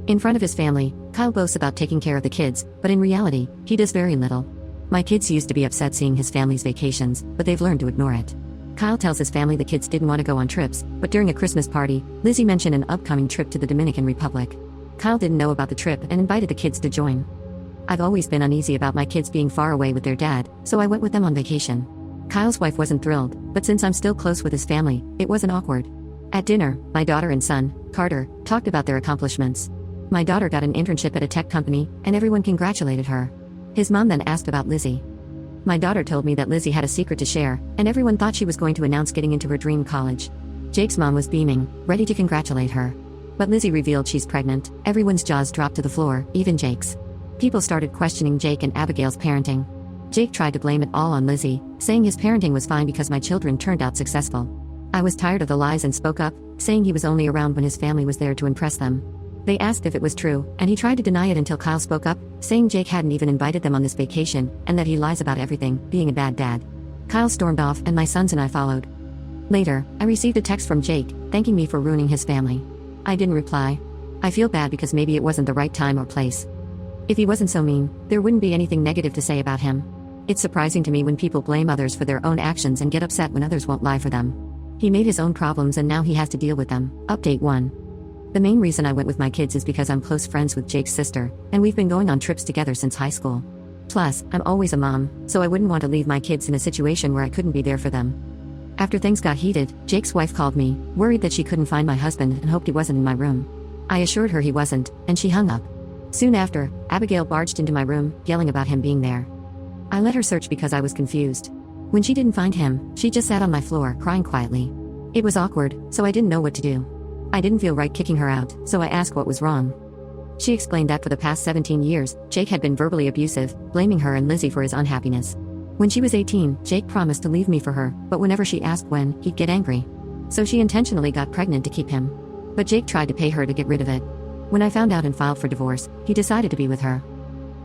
In front of his family, Kyle boasts about taking care of the kids, but in reality, he does very little. My kids used to be upset seeing his family's vacations, but they've learned to ignore it. Kyle tells his family the kids didn't want to go on trips, but during a Christmas party, Lizzie mentioned an upcoming trip to the Dominican Republic. Kyle didn't know about the trip and invited the kids to join. I've always been uneasy about my kids being far away with their dad, so I went with them on vacation. Kyle's wife wasn't thrilled, but since I'm still close with his family, it wasn't awkward. At dinner, my daughter and son, Carter, talked about their accomplishments. My daughter got an internship at a tech company, and everyone congratulated her. His mom then asked about Lizzie. My daughter told me that Lizzie had a secret to share, and everyone thought she was going to announce getting into her dream college. Jake's mom was beaming, ready to congratulate her. But Lizzie revealed she's pregnant. Everyone's jaws dropped to the floor, even Jake's. People started questioning Jake and Abigail's parenting. Jake tried to blame it all on Lizzie, saying his parenting was fine because my children turned out successful. I was tired of the lies and spoke up, saying he was only around when his family was there to impress them. They asked if it was true, and he tried to deny it until Kyle spoke up, saying Jake hadn't even invited them on this vacation, and that he lies about everything, being a bad dad. Kyle stormed off, and my sons and I followed. Later, I received a text from Jake, thanking me for ruining his family. I didn't reply. I feel bad because maybe it wasn't the right time or place. If he wasn't so mean, there wouldn't be anything negative to say about him. It's surprising to me when people blame others for their own actions and get upset when others won't lie for them. He made his own problems and now he has to deal with them. Update 1. The main reason I went with my kids is because I'm close friends with Jake's sister, and we've been going on trips together since high school. Plus, I'm always a mom, so I wouldn't want to leave my kids in a situation where I couldn't be there for them. After things got heated, Jake's wife called me, worried that she couldn't find my husband and hoped he wasn't in my room. I assured her he wasn't, and she hung up. Soon after, Abigail barged into my room, yelling about him being there. I let her search because I was confused. When she didn't find him, she just sat on my floor, crying quietly. It was awkward, so I didn't know what to do. I didn't feel right kicking her out, so I asked what was wrong. She explained that for the past 17 years, Jake had been verbally abusive, blaming her and Lizzie for his unhappiness. When she was 18, Jake promised to leave me for her, but whenever she asked when, he'd get angry. So she intentionally got pregnant to keep him. But Jake tried to pay her to get rid of it. When I found out and filed for divorce, he decided to be with her.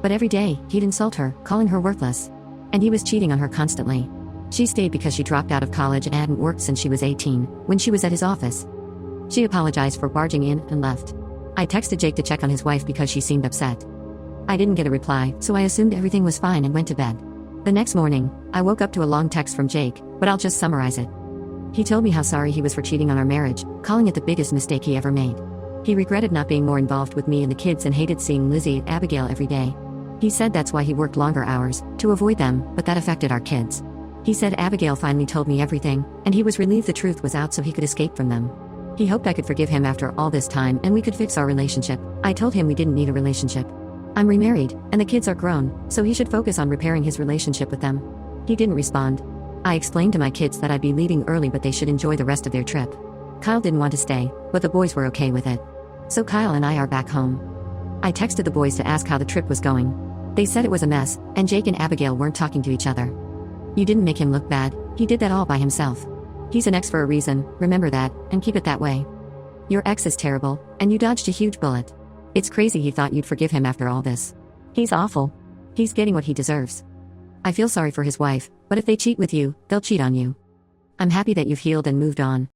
But every day, he'd insult her, calling her worthless. And he was cheating on her constantly. She stayed because she dropped out of college and hadn't worked since she was 18, when she was at his office. She apologized for barging in and left. I texted Jake to check on his wife because she seemed upset. I didn't get a reply, so I assumed everything was fine and went to bed. The next morning, I woke up to a long text from Jake, but I'll just summarize it. He told me how sorry he was for cheating on our marriage, calling it the biggest mistake he ever made. He regretted not being more involved with me and the kids and hated seeing Lizzie and Abigail every day. He said that's why he worked longer hours, to avoid them, but that affected our kids. He said Abigail finally told me everything, and he was relieved the truth was out so he could escape from them. He hoped I could forgive him after all this time and we could fix our relationship. I told him we didn't need a relationship. I'm remarried, and the kids are grown, so he should focus on repairing his relationship with them. He didn't respond. I explained to my kids that I'd be leaving early but they should enjoy the rest of their trip. Kyle didn't want to stay, but the boys were okay with it. So Kyle and I are back home. I texted the boys to ask how the trip was going. They said it was a mess, and Jake and Abigail weren't talking to each other. You didn't make him look bad, he did that all by himself. He's an ex for a reason, remember that, and keep it that way. Your ex is terrible, and you dodged a huge bullet. It's crazy he thought you'd forgive him after all this. He's awful. He's getting what he deserves. I feel sorry for his wife, but if they cheat with you, they'll cheat on you. I'm happy that you've healed and moved on.